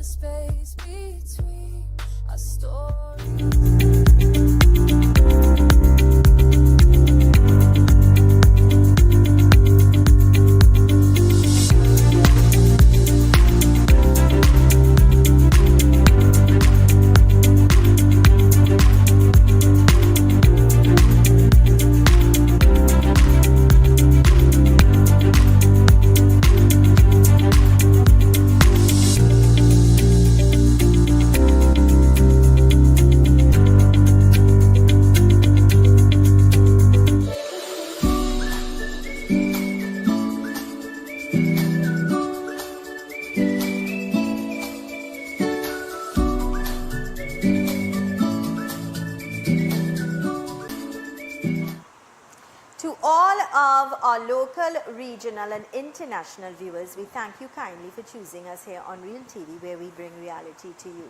the space between our stories. To all of our local, regional and international viewers, we thank you kindly for choosing us here on Real TV, where we bring reality to you.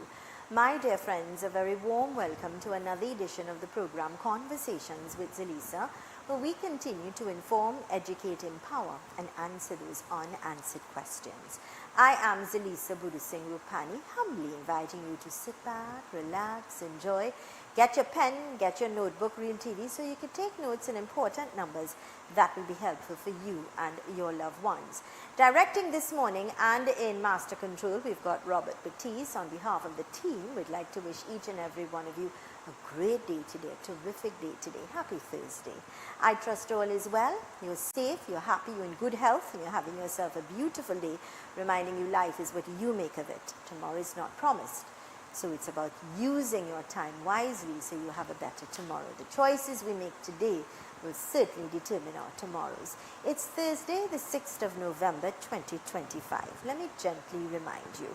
My dear friends, a very warm welcome to another edition of the program Conversations with Zalisa, where we continue to inform, educate, empower and answer those unanswered questions. I am Zalisa Budusing Rupani, humbly inviting you to sit back, relax, enjoy. Get your pen, get your notebook, Real TV, so you can take notes in important numbers that will be helpful for you and your loved ones. Directing this morning and in Master Control, we've got Robert Batiste. On behalf of the team, we'd like to wish each and every one of you a great day today, a terrific day today. Happy Thursday. I trust all is well, you're safe, you're happy, you're in good health, and you're having yourself a beautiful day, reminding you life is what you make of it. Tomorrow is not promised. So it's about using your time wisely so you have a better tomorrow. The choices we make today will certainly determine our tomorrows. It's Thursday, the 6th of November, 2025. Let me gently remind you.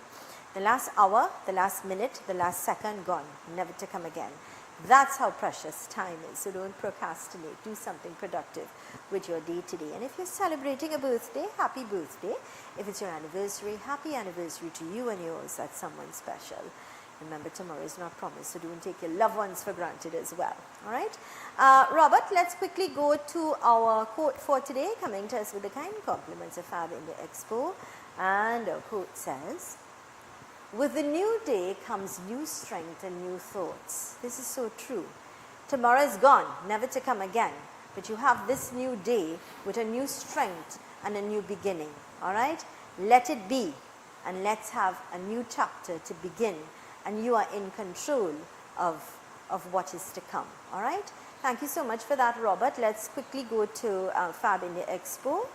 The last hour, the last minute, the last second gone, never to come again. That's how precious time is. So don't procrastinate. Do something productive with your day today. And if you're celebrating a birthday, happy birthday. If it's your anniversary, happy anniversary to you and yours. That's someone special. Remember, tomorrow is not promised, so don't take your loved ones for granted as well. All right? Robert, let's quickly go to our quote for today, coming to us with the kind compliments of Fab India Expo. And our quote says, "With the new day comes new strength and new thoughts." This is so true. Tomorrow is gone, never to come again. But you have this new day with a new strength and a new beginning. All right? Let it be. And let's have a new chapter to begin. And you are in control of what is to come. All right? Thank you so much for that, Robert. Let's quickly go to Fab India Expo.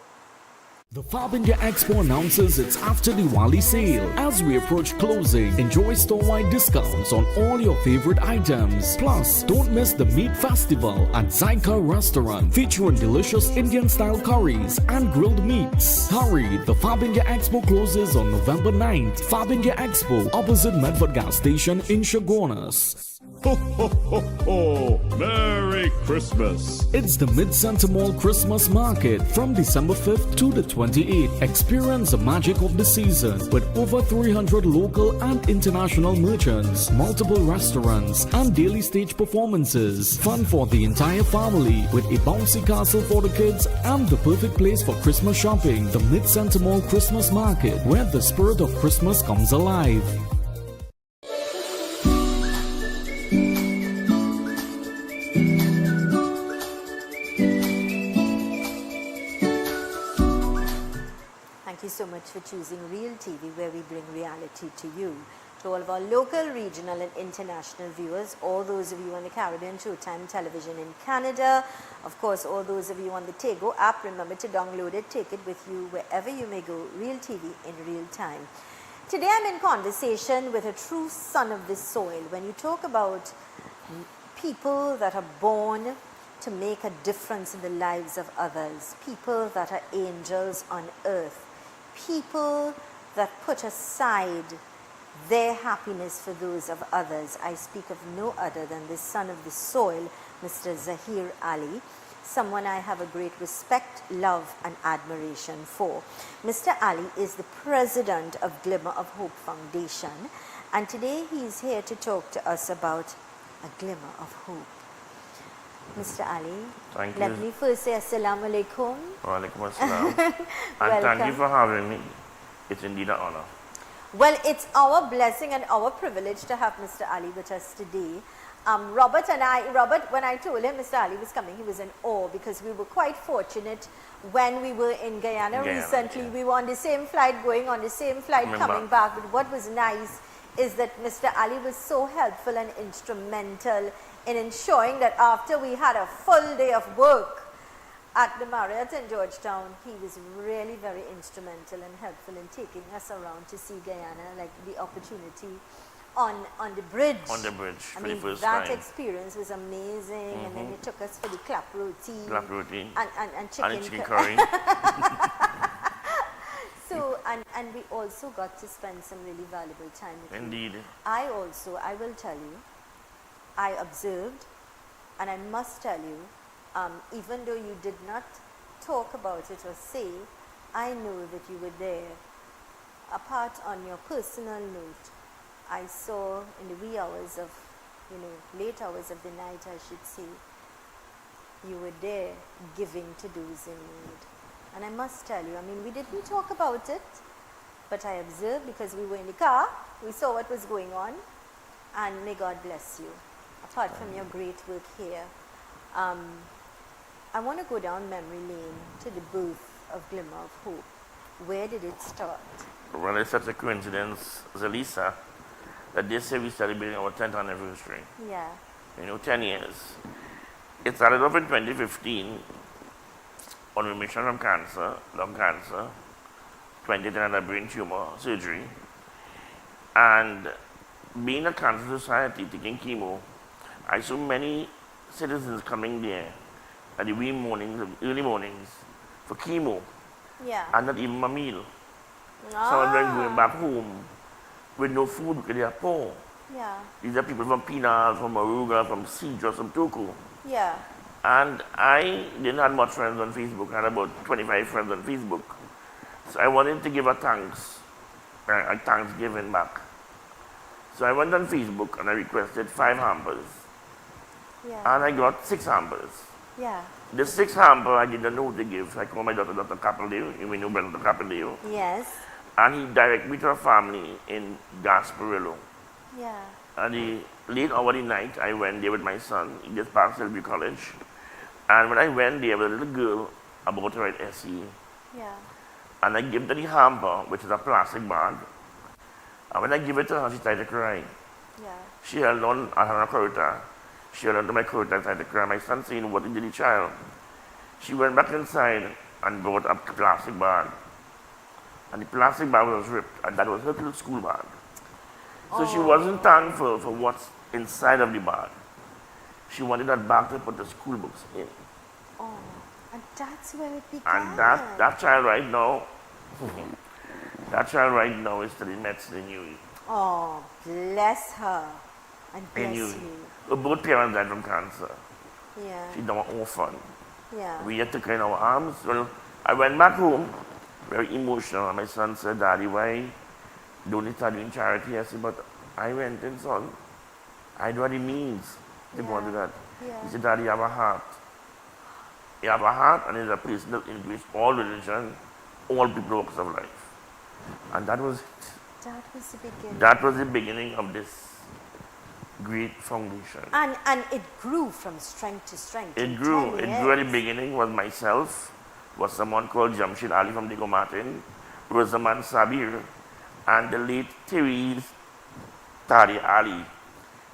The Fab India Expo announces its after Diwali sale. As we approach closing, enjoy store-wide discounts on all your favorite items. Plus, don't miss the Meat Festival at Zyka Restaurant, featuring delicious Indian-style curries and grilled meats. Hurry, the Fab India Expo closes on November 9th. Fab India Expo, opposite Medford Gas Station in Chaguanas. Ho, ho, ho, ho! Merry Christmas! It's the Mid-Center Mall Christmas Market from December 5th to the 28th. Experience the magic of the season with over 300 local and international merchants, multiple restaurants, and daily stage performances. Fun for the entire family with a bouncy castle for the kids and the perfect place for Christmas shopping. The Mid-Center Mall Christmas Market, where the spirit of Christmas comes alive. Thank you so much for choosing Real TV, where we bring reality to you. To all of our local, regional and international viewers, all those of you on the Caribbean Showtime television in Canada, of course all those of you on the Tego app, remember to download it, take it with you wherever you may go. Real TV in real time. Today I'm in conversation with a true son of this soil. When you talk about people that are born to make a difference in the lives of others, people that are angels on earth, people that put aside their happiness for those of others. I speak of no other than the son of the soil, Mr. Zahir Ali, someone I have a great respect, love and admiration for. Mr. Ali is the president of Glimmer of Hope Foundation, and today he is here to talk to us about a glimmer of hope. Mr. Ali, Thank let you. me first say Assalamu Alaikum. Walaikum assalam. And thank you for having me. It's indeed an honor. Well, it's our blessing and our privilege to have Mr. Ali with us today. Robert, when I told him Mr. Ali was coming, he was in awe because we were quite fortunate when we were in Guyana recently. Yeah. We were on the same flight, going on the same flight, coming back. But what was nice is that Mr. Ali was so helpful and instrumental in ensuring that after we had a full day of work at the Marriott in Georgetown, he was really very instrumental and helpful in taking us around to see Guyana, like the opportunity on the bridge. On the bridge I for mean, the first that time. experience was amazing. And then you took us for the clap roti. Clap roti. And chicken, And chicken curry. So, and we also got to spend some really valuable time with you. Indeed. I will tell you, I observed, and I must tell you, even though you did not talk about it or say, I know that you were there. Apart on your personal note, I saw in the wee hours of, late hours of the night, I should say, you were there giving to those in need. And I must tell you, I mean, we didn't talk about it, but I observed because we were in the car, we saw what was going on, and may God bless you. Apart from your great work here, I want to go down memory lane to the birth of Glimmer of Hope. Where did it start? Well, it's such a coincidence, Zelisa, that this year we're celebrating our 10th anniversary. Yeah. 10 years. It started off in 2015 on remission from cancer, lung cancer, 2010 had a brain tumor surgery. And being a cancer society, taking chemo, I saw many citizens coming there at the wee mornings, early mornings, for chemo, Yeah. and not even a meal. Some of them going back home with no food because they are poor. Yeah. These are people from Pinar, from Aruga, from Sidra, from Turku. Yeah. And I didn't have much friends on Facebook. I had about 25 friends on Facebook. So I wanted to give a thanks, a Thanksgiving back. So I went on Facebook and I requested 5 hampers. Yeah. And I got 6 hampers. Yeah. The 6th hamper I didn't know to give. I called my daughter, Dr. Capildale, you may know Dr. Capildale. Yes. And he directed me to a family in Gasparillo. Yeah. And the late hour of the night, I went there with my son. He just passed Selby College. And when I went there with a little girl about to write SE, Yeah. and I gave her the hamper, which is a plastic bag. And when I give it to her, she started to cry. Yeah. She held on at her corridor. She held on to my corridor and started to cry. My son saying, what did the child? She went back inside and brought a plastic bag. And the plastic bag was ripped, and that was her little school bag. So she wasn't thankful for what's inside of the bag. She wanted that bag to put the school books in. Oh, and that's where it began. And that child right now, is studying medicine in UWI. Oh, bless her. And bless In you. UWI. Both parents died from cancer. Yeah. She's now an orphan. Yeah. We had to her in our arms. Well, I went back home, very emotional. And my son said, Daddy, why don't you start doing charity? I said, but I went in, son. I know what it means to go and do that. Yeah. He said, Daddy, you have a heart. You have a heart, and it's a place that in which all religion, all people walks of life. And that was it. That was the beginning. That was the beginning of this great foundation. And it grew from strength to strength. It in grew. 10 It grew at the years. beginning was myself, was someone called Jamshid Ali from Digo Martin, Rosamond Sabir, and the late Therese Tari Ali.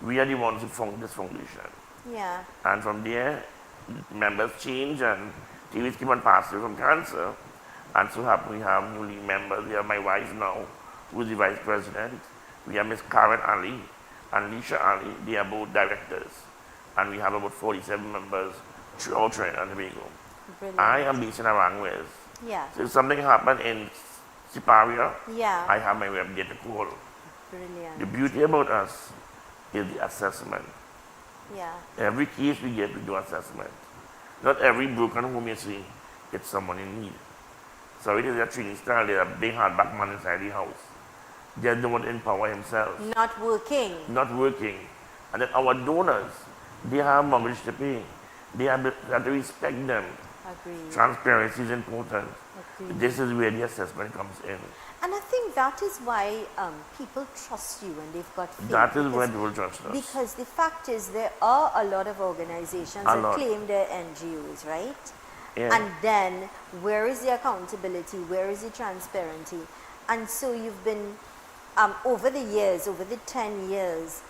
We are the ones who formed this foundation. Yeah. And from there, members change, and Therese came on passed away from cancer. And so happy we have newly members. We have my wife now, who is the vice president. We have Miss Karen Ali and Lisha Ali. They are both directors. And we have about 47 members throughout Trinidad and Tobago. Brilliant. I am based in Arangwes. Yeah. So if something happened in Siparia, Yeah. I have my web data call. Brilliant. The beauty about us is the assessment. Yeah. Every case we get, we do assessment. Not every broken home you see, it's someone in need. So it is a training style, there's a big hardback man inside the house. They don't want to empower himself. Not working. Not working. And then our donors, they have mortgage to pay. They have to respect them. Agreed. Transparency is important. Agreed. This is where the assessment comes in. And I think that is why people trust you when they've got faith. That is because- where people trust us. Because the fact is, there are a lot of organizations A that lot. claim they're NGOs, right? Yeah. And then, where is the accountability? Where is the transparency? And so you've been, over the years, over the 10 years,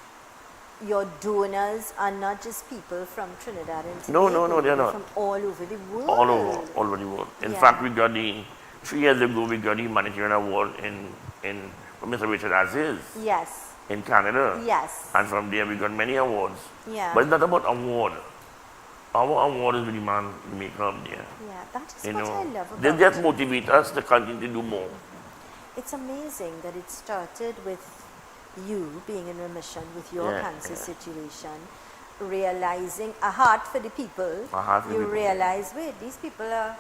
your donors are not just people from Trinidad and Tobago. No, they're not. From all over the world. all over the world. In Yeah. fact, we got 3 years ago, we got the humanitarian award from Mr. Richard Aziz Yes, in Canada. yes. And from there, we got many awards. Yeah. But it's not about award. Our award is with the man, the maker up there. Yeah, that is You what I know, love about they it. just motivate us to continue to do more. It's amazing that it started with you being in remission with your Yeah, cancer yeah. situation, realizing a heart for the people. A heart for you the people. realize, wait, these people are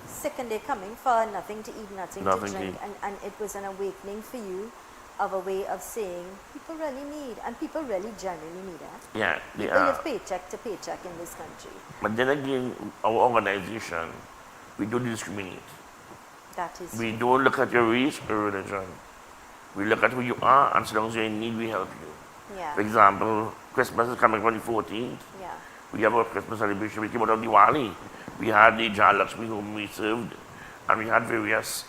sick and they're coming for nothing to eat, nothing Nothing to to drink. eat. And it was an awakening for you of a way of saying people really need, and people really genuinely need it. Yeah, they People are. live paycheck to paycheck in this country. But then again, our organization, we don't discriminate. That is, We don't look at your race or religion. We look at who you are, and so long as you're in need, we help you. yeah, For example, Christmas is coming on the 14th. yeah. We have our Christmas celebration. We came out of Diwali. We had the Jal Lakshmi whom we served, and we had various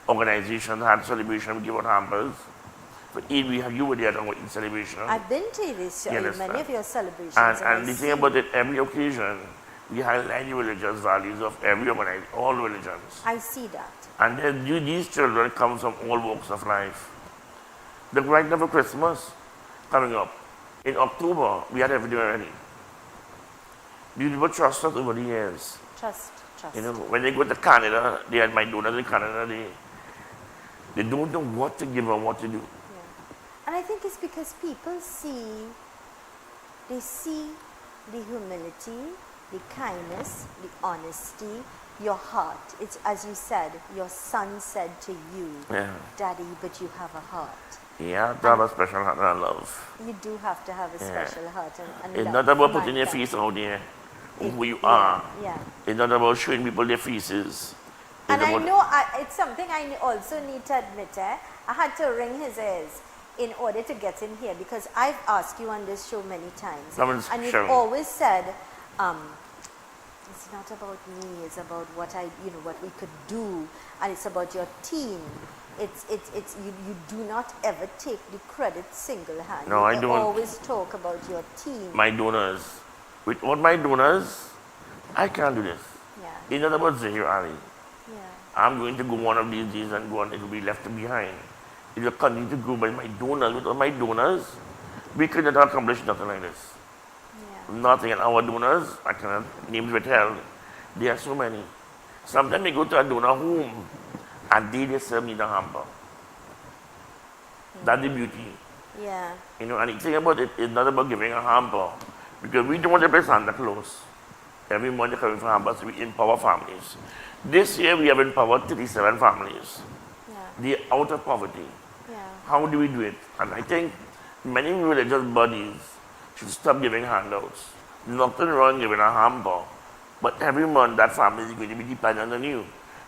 organizations that had celebration. We gave out hampers. For Eid, you were there at our Eid celebration. I've been to this, You many understand? of your celebrations. And I the see. thing about it, every occasion, we highlight the religious values of every organization, all religions. I see that. And then these children come from all walks of life. The right now for Christmas coming up. In October, we had everything already. These people trust us over the years. Trust. You know, when they go to Canada, they had my donors in Canada, they don't know what to give or what to do. Yeah. And I think it's because people see the humility, the kindness, the honesty, your heart. It's as you said, your son said to you, Yeah. Daddy, but you have a heart. Yeah, to have a special heart and love. You do have to have a Yeah. special heart and It's love not about for putting your mankind. face out there, who you Yeah, are. Yeah. It's not about showing people their faces. And It's I about- know it's something I also need to admit. I had to ring his ears in order to get in here because I've asked you on this show many times. Someone's And you've sharing. always said, it's not about me, it's about what what we could do, and it's about your team. You do not ever take the credit single-handed. No, I You don't. always talk about your team. My donors. With all my donors, I can't do this. Yeah, It's not about Zahir Ali. yeah. I'm going to go one of these days and go and it will be left behind. It will continue to go by my donors. With all my donors, we could not accomplish nothing like this. Yeah. Nothing. And our donors, I cannot name withheld. There are so many. Sometimes we go to a donor home and they serve me the hamper. That's the beauty. Yeah. You know, and the thing about it is not about giving a hamper. Because we don't want to play Santa Claus. Every month they're coming for hampers, we empower families. This year we have empowered 37 families. Yeah. They're out of poverty. Yeah. How do we do it? And I think many religious bodies should stop giving handouts. Nothing wrong giving a hamper. But every month that family is going to be dependent on you.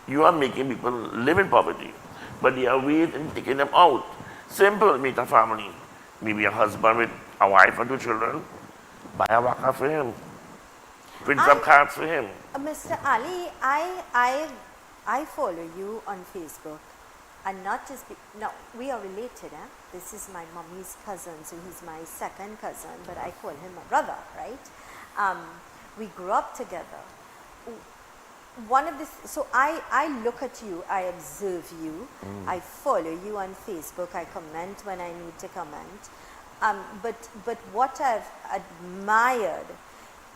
You are making people live in poverty. But there are ways in taking them out. Simple, meet a family. Maybe a husband with a wife and 2 children. Buy a waka for him. Print some cards for him. Mr. Ali, I follow you on Facebook, and not just no, we are related. This is my mommy's cousin, so he's my second cousin, but I call him a brother, right? We grew up together. So I look at you, I observe you, I follow you on Facebook, I comment when I need to comment. But what I've admired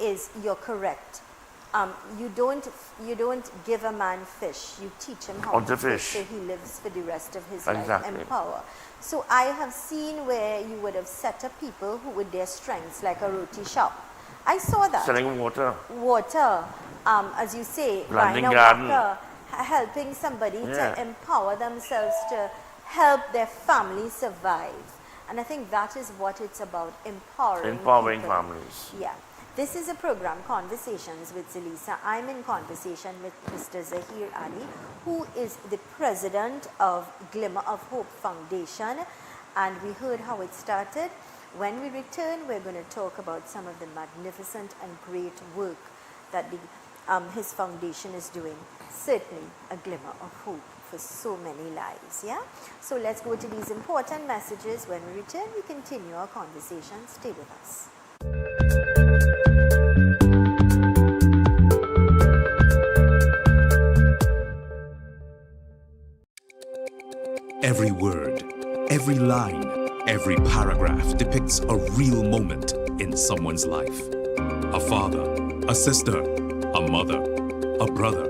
is you're correct. You don't give a man fish. You teach him how to fish, so he lives for the rest of his life. Exactly. Empower. So I have seen where you would have set up people who with their strengths, like a roti shop. I saw that. Selling water. Water, as you say, Planting buying a garden. worker, helping somebody Yeah. to empower themselves to help their family survive. And I think that is what it's about, empowering Empowering people. families. Yeah. This is a program, Conversations with Zalisa. I'm in conversation with Mr. Zahir Ali, who is the president of Glimmer of Hope Foundation. And we heard how it started. When we return, we're going to talk about some of the magnificent and great work that his foundation is doing. Certainly a glimmer of hope for so many lives, yeah? So let's go to these important messages. When we return, we continue our conversation. Stay with us. Every word, every line, every paragraph depicts a real moment in someone's life. A father, a sister, a mother, a brother.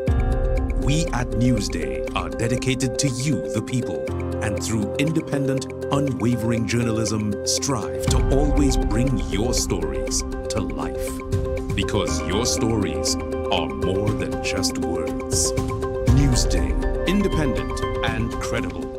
We at Newsday are dedicated to you, the people, and through independent, unwavering journalism, strive to always bring your stories to life. Because your stories are more than just words. Newsday, independent and credible.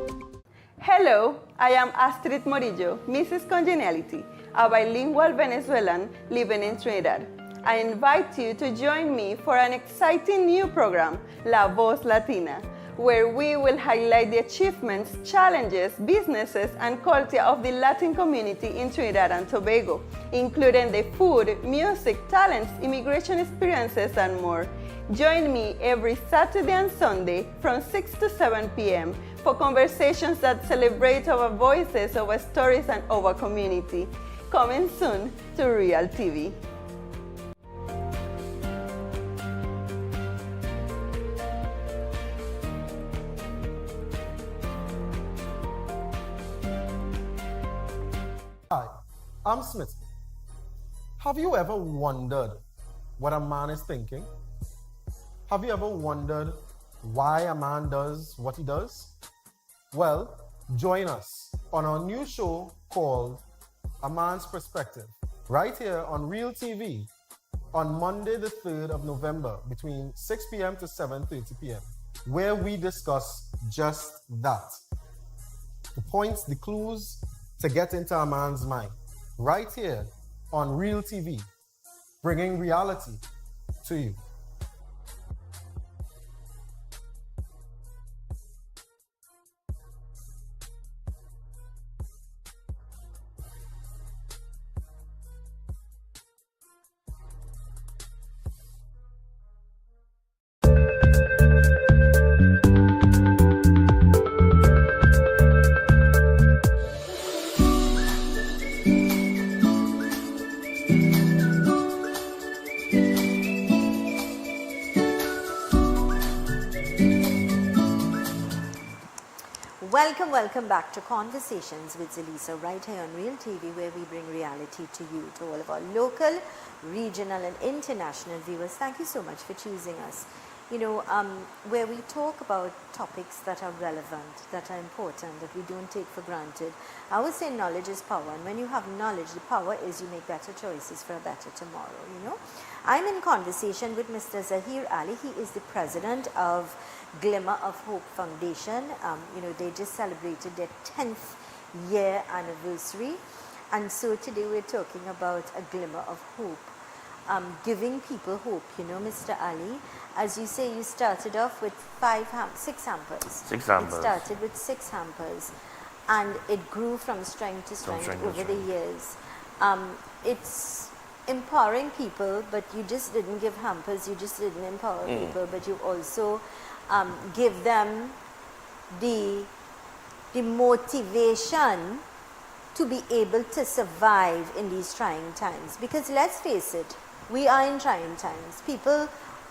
Hello, I am Astrid Morillo, Mrs. Congeniality, a bilingual Venezuelan living in Trinidad. I invite you to join me for an exciting new program, La Voz Latina, where we will highlight the achievements, challenges, businesses, and culture of the Latin community in Trinidad and Tobago, including the food, music, talents, immigration experiences, and more. Join me every Saturday and Sunday from 6 to 7 p.m. for conversations that celebrate our voices, our stories, and our community. Coming soon to Real TV. Hi, I'm Smith. Have you ever wondered what a man is thinking? Have you ever wondered why a man does what he does? Well, join us on our new show called A Man's Perspective, right here on Real TV on Monday the 3rd of November between 6 p.m. to 7:30 p.m., where we discuss just that. The points, the clues to get into a man's mind, right here on Real TV, bringing reality to you. Welcome back to Conversations with Zalisa, right here on Real TV, where we bring reality to you, to all of our local, regional, and international viewers. Thank you so much for choosing us. You know, where we talk about topics that are relevant, that are important, that we don't take for granted. I would say knowledge is power, and when you have knowledge, the power is you make better choices for a better tomorrow, you know. I'm in conversation with Mr. Zahir Ali. He is the president of Glimmer of Hope Foundation. You know, they just celebrated their 10th year anniversary, and so today we're talking about a glimmer of hope, giving people hope. You know, Mr. Ali, as you say, you started off with 6 hampers. 6 hampers. It started with 6 hampers, and it grew from strength to strength over the years. It's empowering people, but you just didn't give hampers, you just didn't empower people, but you also give them the motivation to be able to survive in these trying times. Because let's face it, we are in trying times.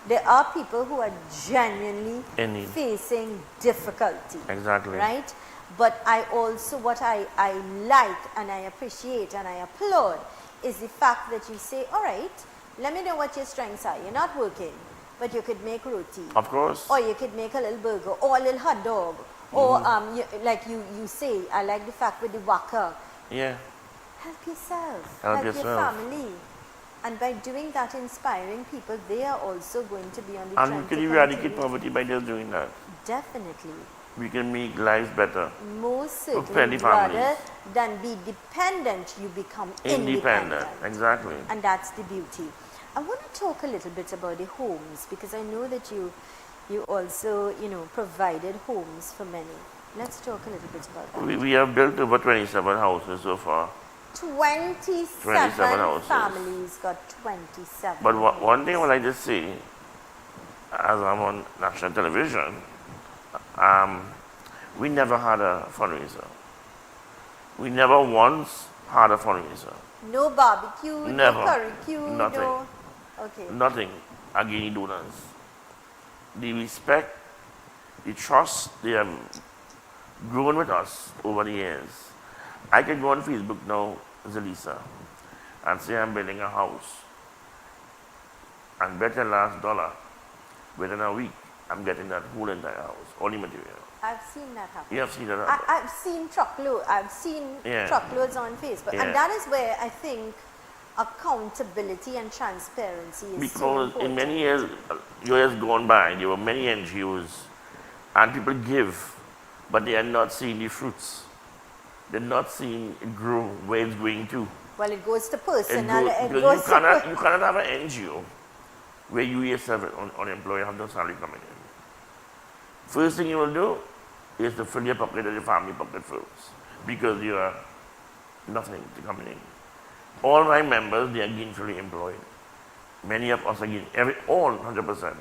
There are people who are genuinely facing difficulty. Exactly. Right? But what I like and I appreciate and I applaud is the fact that you say, all right, let me know what your strengths are. You're not working, but you could make roti. Of course. Or you could make a little burger or a little hot dog. Or like you say, I like the fact with the waka. Yeah. Help yourself. Help your yourself. family. And by doing that, inspiring people, they are also going to be on the And trend you can to eradicate continue. poverty by just doing that. Definitely. we can make lives better. Most plenty certainly, families. rather than be dependent, you become Independent, exactly. And that's the beauty. I want to talk a little bit about the homes, because I know that you also, provided homes for many. Let's talk a little bit about that. We have built over 27 houses so far. 27 houses. families got 27 But one homes. thing I would like to say, as I'm on national television, we never had a fundraiser. We never once had a fundraiser. No barbecue, Never. no curricue, Nothing. no... Okay. Nothing against donors. The respect, the trust they have grown with us over the years. I can go on Facebook now, Zelisa, and say I'm building a house. And bet your last dollar, within a week, I'm getting that whole entire house, all the material. I've seen that happen. You have seen that happen. I've seen truckloads on Facebook, Yeah. and that is where I think accountability and transparency is so Because important. in many years gone by, there were many NGOs and people give, but they are not seeing the fruits. They're not seeing it grow where it's going to. Well, it goes to personal. Because you cannot have an NGO where you yourself are unemployed, have no salary coming in. First thing you will do is to fill your pocket or your family pocket first, because you are nothing to come in. All my members, they are gainfully employed. Many of us are all 100%.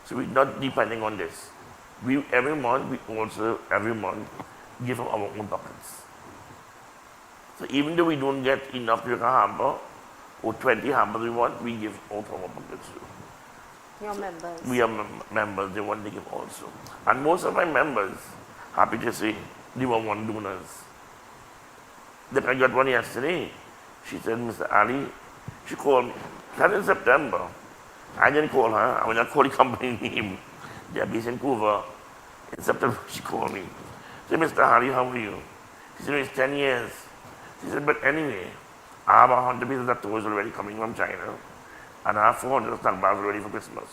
So we're not depending on this. Every month give from our own pockets. So even though we don't get enough to make a hamper, or 20 hampers we want, we give out from our pockets too. Your members. We are members, they want to give also. And most of my members, happy to say, they were one donors. Then I got one yesterday. She said, Mr. Ali, she called me. That in September. I didn't call her. I will not call the company name. They are based in Vancouver. In September, she called me. She said, Mr. Ali, how are you? She said, it's 10 years. She said, but anyway, I have 100 pieces of toys already coming from China. And I have 400 snack bars ready for Christmas.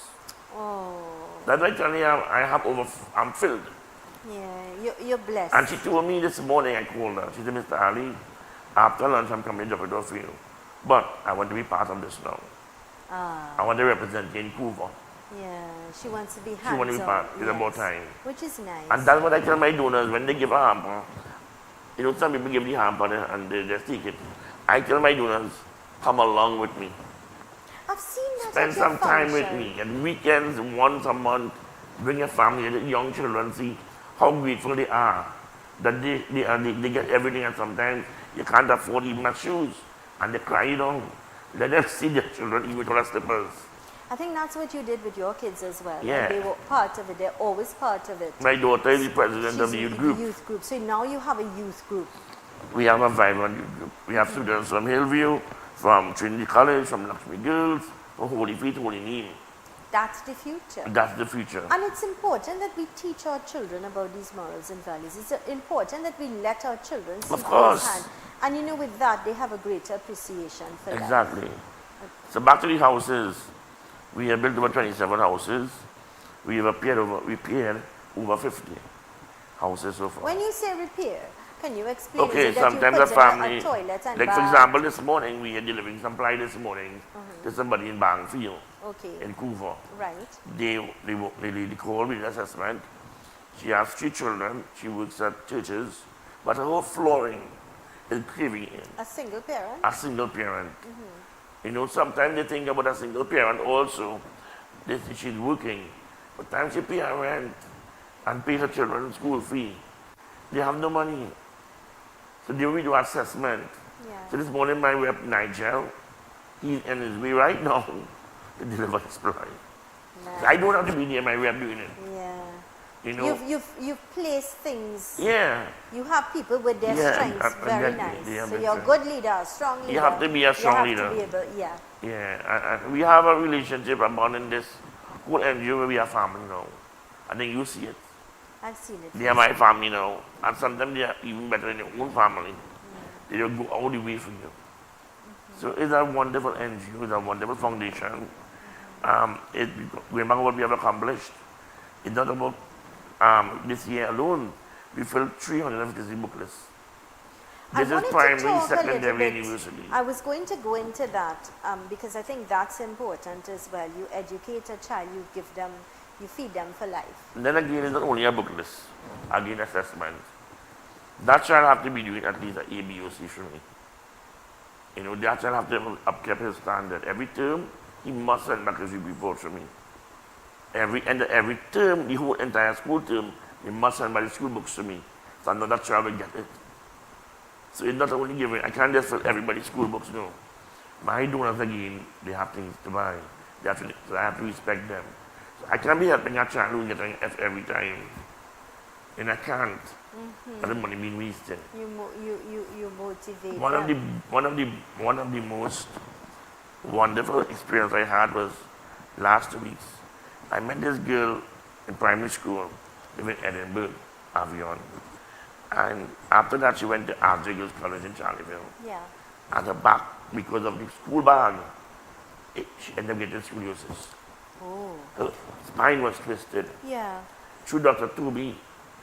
Oh, That's why I tell you, I'm filled. yeah, you're blessed. And she told me this morning, I called her. She said, Mr. Ali, after lunch, I'm coming to drop it off for you. But I want to be part of this now. I want to represent you in Vancouver. Yeah, she wants to be hands-on. She wants to be part. It's about time. Which is nice. And that's what I tell my donors when they give a hamper. You know, some people give the hamper and they just take it. I tell my donors, come along with me. I've seen that Spend at your some time with function. me. And weekends, once a month, bring your family, the young children, see how grateful they are. That they get everything, and sometimes you can't afford even a shoes. And they cry down. Let them see their children even with all slippers. I think that's what you did with your kids as well. Yeah. Like, they were part of it. They're always part of it. My daughter is the president of the She's youth in group. Youth group. So now you have a youth group. We have a vibrant youth group. We have students from Hillview, from Trinity College, from Lakshmi Girls, from Holy Feet, Holy Name. That's the future. That's the future. And it's important that we teach our children about these morals and values. It's important that we let our children see Of course. firsthand. And with that, they have a greater appreciation for life. Exactly. So back to the houses. We have built over 27 houses. We have repaired over 50 houses so far. When you say repair, can you explain? Okay, is it that sometimes you a put family, in a toilet and like for bath? example, this morning we are delivering some ply this morning to somebody in Bangfield, Okay, in Vancouver. right. They called with assessment. She has 3 children. She works at churches, but her whole flooring is caving in. A single parent? A single parent. You know, sometimes they think about a single parent also. She's working, but time she pay her rent and pay her children's school fee, they have no money. So they will do assessment. Yeah. So this morning my rep Nigel, he's in his way right now to deliver his ply. So I don't have to be near my rep doing it. Yeah. You know? You've placed things. Yeah. You have people with their Yeah, strengths. Very exactly. nice. Yeah, So makes you're a sense. good leader, a strong leader. You have to be a strong leader. You have to be able, yeah. Yeah, and we have a relationship about in this whole NGO where we are family now. I think you see it. I've seen it. They are my family now. And sometimes they are even better than your own family. They will go all the way for you. So it's a wonderful NGO, it's a wonderful foundation. Going back to what we have accomplished, it's not about this year alone, we filled 350 booklets. I This is wanted to primary, talk a little secondary, bit. and university. I was going to go into that because I think that's important as well. You educate a child, you feed them for life. And then again, it's not only a book list, again assessment. That child have to be doing at least an ABOC for me. You know, that child have to upkeep his standard. Every term, he must send back his report for me. Every term, the whole entire school term, he must send back the school books to me. So I know that child will get it. So it's not only giving, I can't just fill everybody's school books, no. My donors again, they have things to buy. So I have to respect them. So I can't be helping a child who's getting F every time. And I can't. And the money being wasted. You motivate One them. of the most wonderful experience I had was last 2 weeks. I met this girl in primary school, living in Edinburgh, Avion. And after that, she went to RJ Girls College in Charleville. Yeah. At her back, because of the school bag, she ended up getting scoliosis. Oh. Her spine was twisted. Yeah. Through Dr. Toby,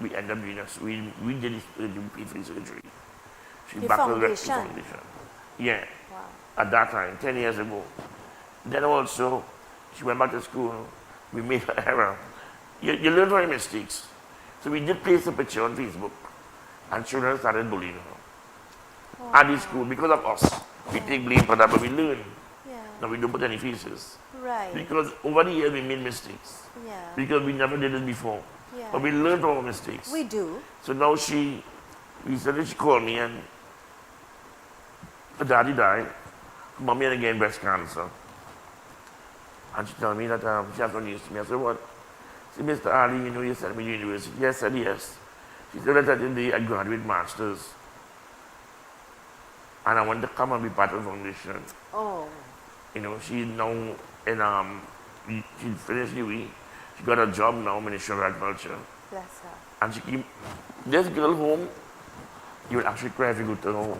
we ended up doing this. We did this, we paid for the surgery. She The battled with the foundation. foundation. Yeah. Wow. At that time, 10 years ago. Then also, she went back to school. We made her error. You learn from your mistakes. So we did place a picture on Facebook, and children started bullying her. At the school, because of us. We take blame for that, but we learn. Yeah. Now we don't put any faces. Right. Because over the years we made mistakes. Yeah. Because we never did it before. Yeah. But we learned from our mistakes. We do. So now recently she called me and her daddy died. Mommy had again breast cancer. And she told me that she has no news to me. I said, what? She said, Mr. Ali, you know, you sent me to university. Yes, I said yes. She said that today I graduate masters. And I want to come and be part of the foundation. Oh. You know, she's now in, she finished UE. She got a job now, Ministry of Agriculture. Bless her. And she came, this girl home, you will actually cry if you go to her home.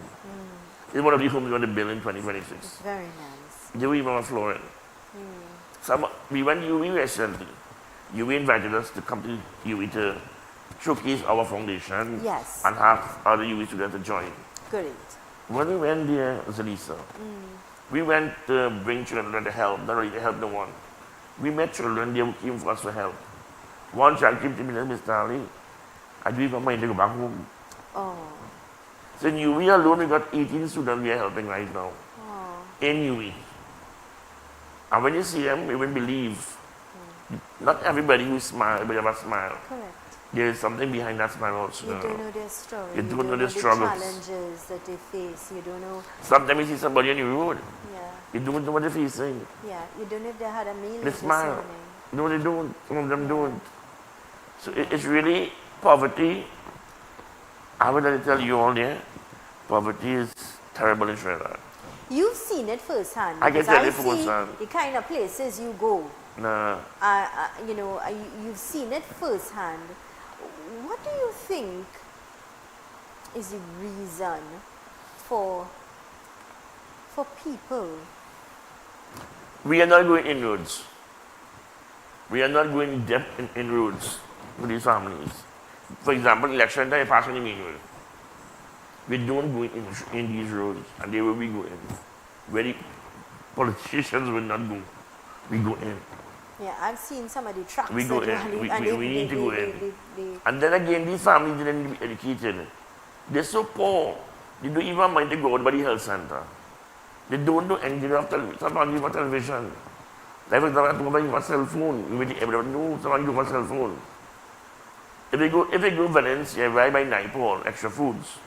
It's one of the homes we want to build in 2026. It's very nice. They were even on flooring. We went to UE recently. UE invited us to come to UE to showcase our foundation. Yes. And have other UE students to join. Great. When we went there, Zalisa, we went to bring children to help, not really to help no one. We met children, they came for us for help. One child came to me and said, Mr. Ali, I do have money to go back home. Oh. So in UE alone, we got 18 students we are helping right now. Oh. In UE. And when you see them, you will believe. Not everybody who smiles, but have a smile. Correct. There is something behind that smile also. You don't know their story. You don't know the their struggles. challenges that they face. You don't know. Sometimes you see somebody on the road, Yeah. you don't know what they're facing. Yeah. You don't know if they had a meal They this smile. morning. No, they don't. Some of them don't. So it's really poverty. I would like to tell you all there, poverty is terrible in Trinidad. You've seen it firsthand. I can because tell you see firsthand. the kind of places you go. Nah, You've seen it firsthand. What do you think is the reason for people? we are not going inroads. We are not going depth in inroads with these families. For example, election time, pass on the main road. We don't go in these roads, and they will be going. Where the politicians will not go, we go in. Yeah, I've seen some of the trucks. We go that in. and We need to go in. they- And then again, these families didn't need to be educated. They're so poor. They don't even mind to go out by the health center. They don't do anything. They have sometimes you have television. Like for example, you have a cell phone. You really everyone knows someone you have a cell phone. If they go Valencia, right by Naipaul, extra foods,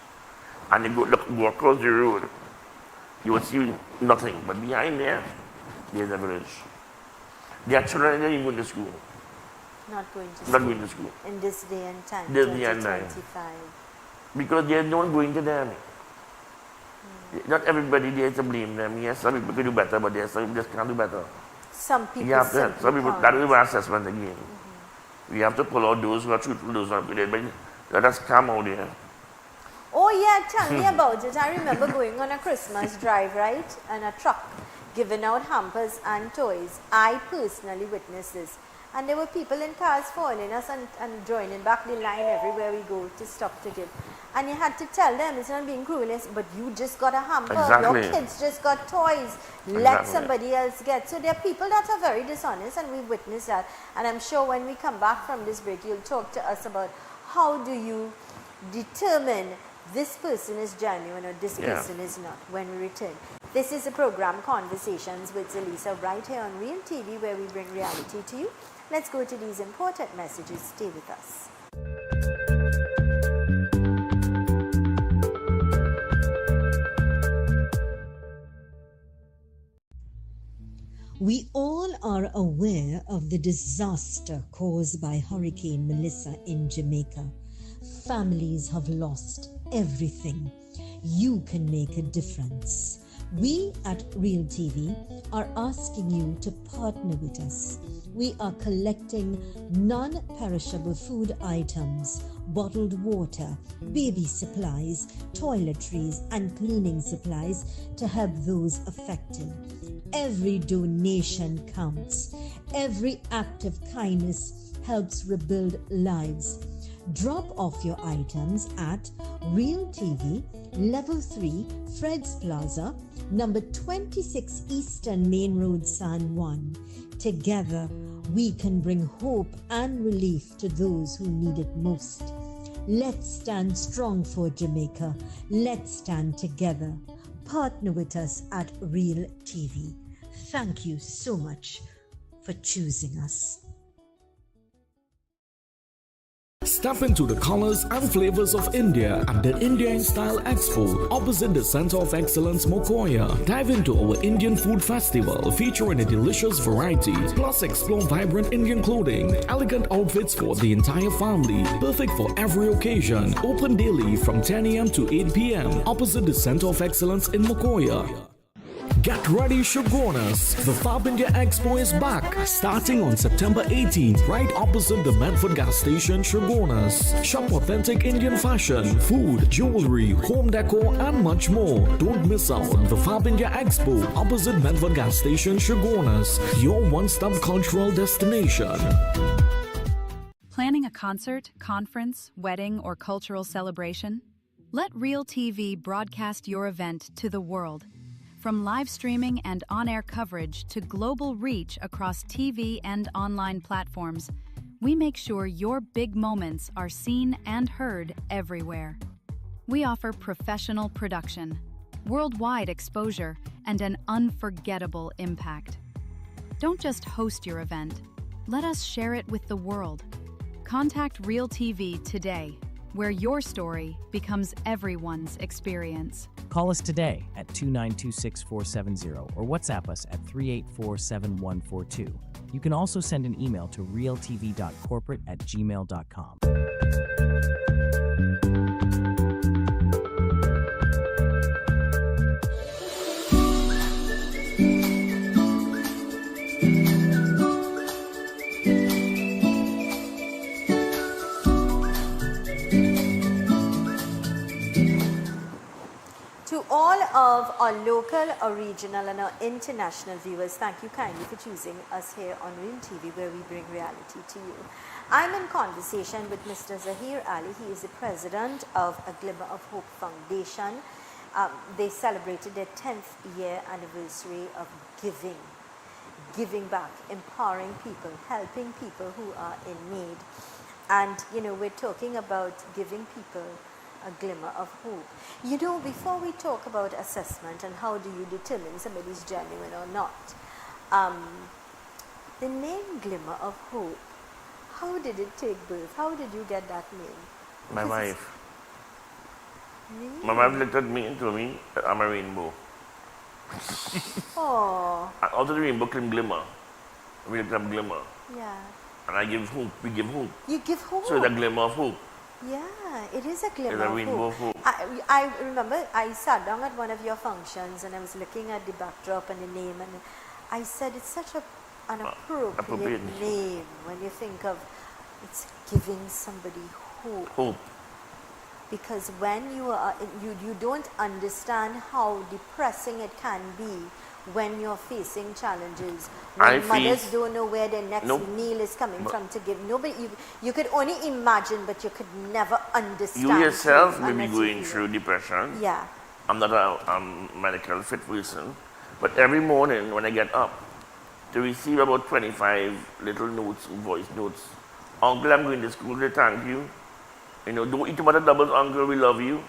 and they go across the road, you will see nothing. But behind there, there's a village. Their children are even going to school. not going to Not school going to school. in this day and time. This day and time. 2025. Because they're not going to them. Not everybody there to blame them. Yes, some people could do better, but there's some people just can't do better. Some people. You have to, simply some people, can't. that is our assessment again. We have to pull out those who are truthful, those who are good. But let us come out there. Oh yeah, tell me about it. I remember going on a Christmas drive, right? And a truck giving out hampers and toys. I personally witnessed this. And there were people in cars following us and joining back the line everywhere we go to stop to give. And you had to tell them, it's not being cruel, but you just got a hamper. Exactly. Your kids just got toys. Let Exactly. somebody else get. So there are people that are very dishonest, and we've witnessed that. And I'm sure when we come back from this break, you'll talk to us about how do you determine this person is genuine or this person is not when we return. This is a program, Conversations with Zalisa, right here on Real TV, where we bring reality to you. Let's go to these important messages. Stay with us. We all are aware of the disaster caused by Hurricane Melissa in Jamaica. Families have lost everything. You can make a difference. We at Real TV are asking you to partner with us. We are collecting non-perishable food items, bottled water, baby supplies, toiletries, and cleaning supplies to help those affected. Every donation counts. Every act of kindness helps rebuild lives. Drop off your items at Real TV, Level 3, Fred's Plaza, number 26 Eastern Main Road, San Juan. Together, we can bring hope and relief to those who need it most. Let's stand strong for Jamaica. Let's stand together. Partner with us at Real TV. Thank you so much for choosing us. Step into the colors and flavors of India at the India in Style Expo opposite the Center of Excellence, Mokoya. Dive into our Indian Food Festival featuring a delicious variety, plus explore vibrant Indian clothing, elegant outfits for the entire family, perfect for every occasion. Open daily from 10 a.m. to 8 p.m. opposite the Center of Excellence in Mokoya. Get ready, Shogunas. The Fab India Expo is back, starting on September 18th, right opposite the Medford gas station, Shogunas. Shop authentic Indian fashion, food, jewelry, home decor, and much more. Don't miss out. The Fab India Expo, opposite Medford gas station, Shogunas. Your one-stop cultural destination. Planning a concert, conference, wedding, or cultural celebration? Let Real TV broadcast your event to the world. From live streaming and on-air coverage to global reach across TV and online platforms, we make sure your big moments are seen and heard everywhere. We offer professional production, worldwide exposure, and an unforgettable impact. Don't just host your event, let us share it with the world. Contact Real TV today, where your story becomes everyone's experience. Call us today at 2926470 or WhatsApp us at 3847142. You can also send an email to realtv.corporate@gmail.com. All of our local, our regional, and our international viewers, thank you kindly for choosing us here on Real TV, where we bring reality to you. I'm in conversation with Mr. Zahir Ali. He is the president of A Glimmer of Hope Foundation. They celebrated their 10th year anniversary of giving back, empowering people, helping people who are in need. And, you know, we're talking about giving people a glimmer of hope. You know, before we talk about assessment and how do you determine somebody's genuine or not, the name Glimmer of Hope, how did it take birth? How did you get that name? My wife. Really? My wife looked at me and told me that I'm a rainbow. Oh. Out of the rainbow came glimmer. We looked up glimmer. Yeah. And I give hope. We give hope. You give hope. So it's a glimmer of hope. Yeah, it is a glimmer It's a of rainbow hope. hope. I remember I sat down at one of your functions and I was looking at the backdrop and the name, and I said it's such an appropriate name when you think of it's giving somebody hope. Hope. because when you are you don't understand how depressing it can be when you're facing challenges, I when mothers face- don't know where their next Nope. meal is coming But- from to give. Nobody, you could only imagine, but you could never understand. You yourself truth may be unless you going feel through it. depression. Yeah, I'm not a medical fit person, but every morning when I get up, to receive about 25 little notes, voice notes. Uncle, I'm going to school to thank you. You know, don't eat too much doubles, uncle, we love you.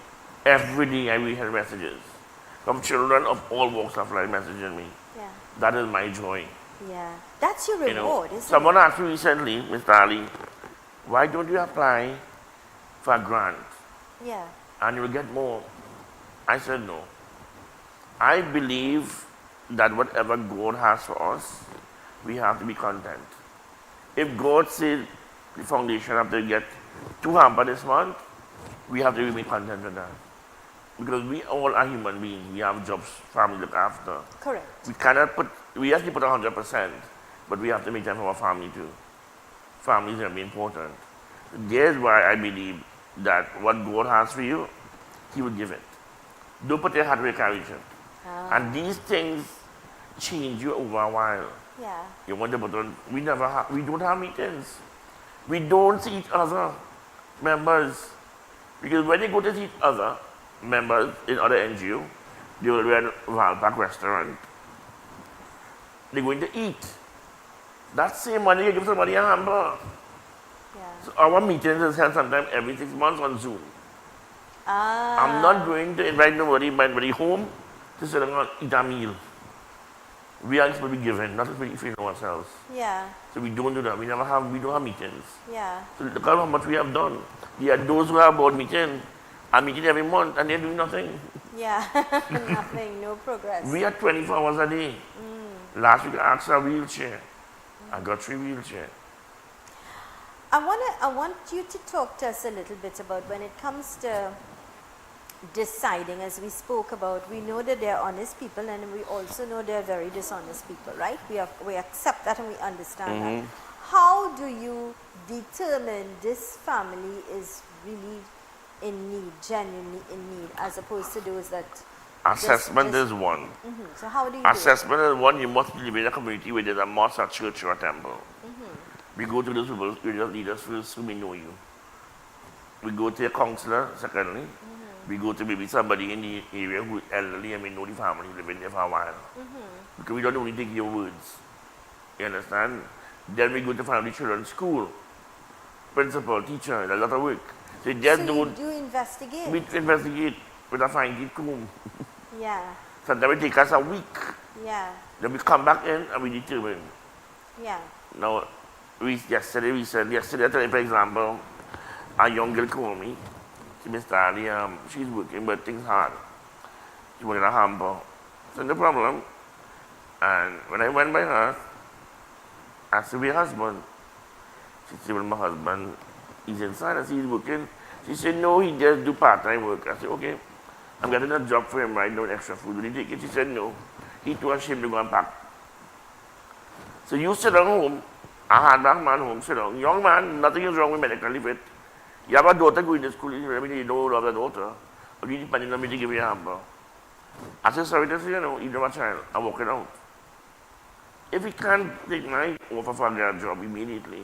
Every day I read her messages from children of all walks of life messaging me. yeah, That is my joy. yeah. That's your You know, reward, isn't someone it? asked me recently, Mr. Ali, why don't you apply for a grant Yeah, and you will get more? I said no. I believe that whatever God has for us, we have to be content. If God says the foundation have to get 2 hamper this month, we have to remain content with that. Because we all are human beings. We have jobs, family to look after. correct. We cannot put, we have to put 100%, but we have to make time for our family too. Family is very important. There's why I believe that what God has for you, He will give it. Don't put your heart where it carries you. And these things change you over a while. Yeah, You want to put on, we don't have meetings. We don't see each other, members. Because when you go to see each other, members in other NGO, they will be at Valpak restaurant. They're going to eat. That same money you give somebody a hamper. yeah. So our meetings is held sometime every 6 months on Zoom. I'm not going to invite nobody home to sit down and eat a meal. We are supposed to be given, not supposed to be feeding ourselves. Yeah, So we don't do that. We don't have meetings. yeah, So look at how much we have done. There are those who have board meeting, are meeting every month, and they're doing nothing. yeah. Nothing, no progress. We are 24 hours a day. Last week I asked for a wheelchair. I got 3 wheelchairs. I want you to talk to us a little bit about when it comes to deciding, as we spoke about, we know that they're honest people and we also know they're very dishonest people, right? We accept that and we understand that. How do you determine this family is really in need, genuinely in need, as opposed to those that Assessment just- is one. So how do you do it? Assessment is one, you must live in a community where there's a mosque, a church, or a temple. We go to those people, spiritual leaders first who may know you. We go to a counselor, secondly. We go to maybe somebody in the area who is elderly and may know the family, who live in there for a while. Because we don't only take your words. You understand? Then we go to family children's school. Principal, teacher, a lot of work. So just So you don't, do investigate. we investigate with a fine teeth comb. Yeah, Sometimes it takes us a week. yeah, Then we come back in and we determine. yeah, Now, yesterday, for example, a young girl called me. She Mr. Ali, she's working, but things hard. She wanted a hamper. So no problem. And when I went by her, I said, where's your husband? She said, well, my husband, he's inside. I said, he's working. She said, no, he just do part-time work. I said, okay. I'm getting a job for him right now, extra food. Will he take it? She said, no. He too ashamed to go and pack. So you sit down home, a hard-back man home, sit down. Young man, nothing is wrong with medically fit. You have a daughter going to school, you don't love the daughter. But you depending on me to give you a hamper. I said, sorry to say, you don't have a child. I'm walking out. If he can't take my offer for a job immediately,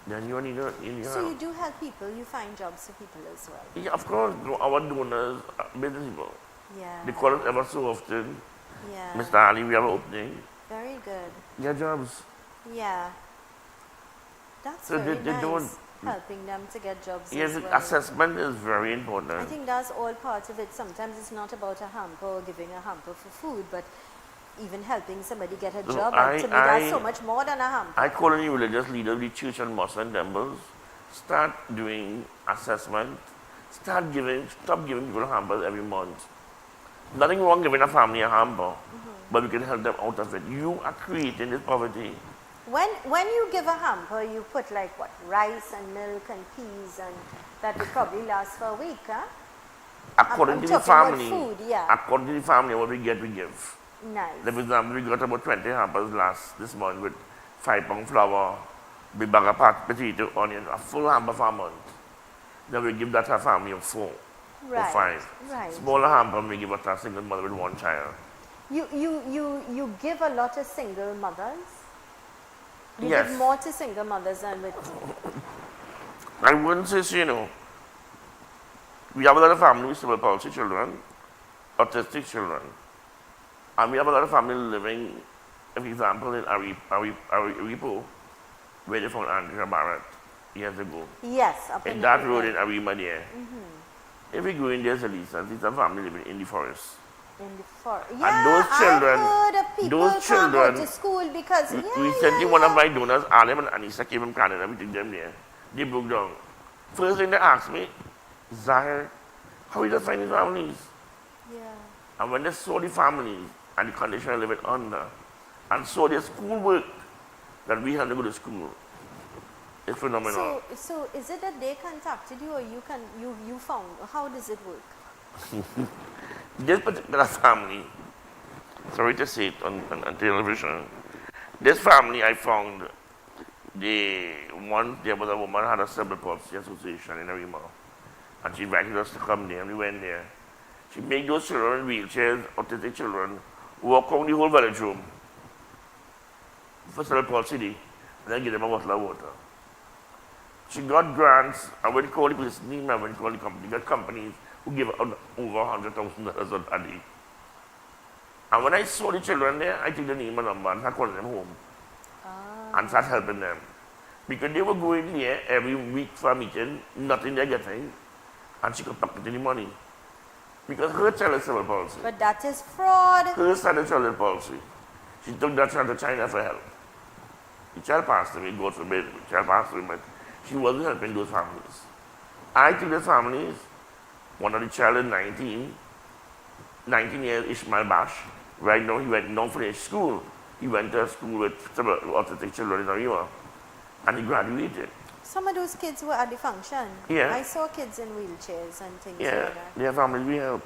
then you need a So you do help people, you find jobs for people as well. Yeah, of course, our donors, business people. Yeah, They call us ever so often. yeah. Mr. Ali, we have an opening. Very good. Get jobs. Yeah. That's So very they nice. don't- Helping them to get jobs Yes, as well. assessment is very important. I think that's all part of it. Sometimes it's not about a hamper or giving a hamper for food, but even helping somebody get a So job. I- And to me, that's I- so much more than a hamper. I call any religious leader, the church and mosque and temples, start doing assessment, stop giving people hampers every month. Nothing wrong giving a family a hamper, but we can help them out of it. You are creating this poverty. When you give a hamper, you put like what, rice and milk and peas, and that would probably last for a week, huh? According I'm to the talking about family, food, yeah. according to the family, what we get, we give. Nice. Like, for example, we got about 20 hampers this month with 5 pound flour, big bag of potato, onion, a full hamper for a month. then we give that to a family of 4 Right, or 5. right. Smaller hamper, we give it to a single mother with 1 child. You give a lot to single mothers? You Yes. give more to single mothers than with... I wouldn't say so, you know. We have a lot of families with cerebral palsy children, autistic children. And we have a lot of families living, for example, in Aripo, where they found Andrea Barrett years ago. Yes, up In in that the road yeah. in Arima there. If we go in there, Elisa, see some family living in the forest. In the forest. And Yeah, those children- I've heard of people those can't go children- to school because... Yeah, Recently, yeah, one of yeah. my donors, Alim and Anissa, came from Canada, we took them there. They broke down. First thing they asked me, Zahir, how you just find these families? Yeah. And when they saw the families and the condition they living under, and saw their schoolwork, that we had to go to school, it's phenomenal. So is it that they contacted you or you found? How does it work? This particular family, sorry to say it on television, this family I found, there was a woman who had a cerebral palsy association in Arima, and she invited us to come there, and we went there. She made those children in wheelchairs, autistic children, walk around the whole village room for cerebral palsy day, and then give them a bottle of water. She got grants. I wouldn't call the police name, I wouldn't call the company. Got companies who give out over $100,000 a day. And when I saw the children there, I took the name and number and I called them home. And started helping them. Because they were going there every week for a meeting, nothing they're getting, and she could pocket the money. Because her child has cerebral palsy. But that is fraud. Her son has cerebral palsy. She took that child to China for help. The child passed away, God forbid, the child passed away, but she wasn't helping those families. I took those families, one of the child is 19 years, Ishmael Bash. Right now, he went non-finished school. He went to a school with several autistic children in Arima, and he graduated. Some of those kids were at the function. Yeah. I saw kids in wheelchairs and things Yeah, like that. their families we help.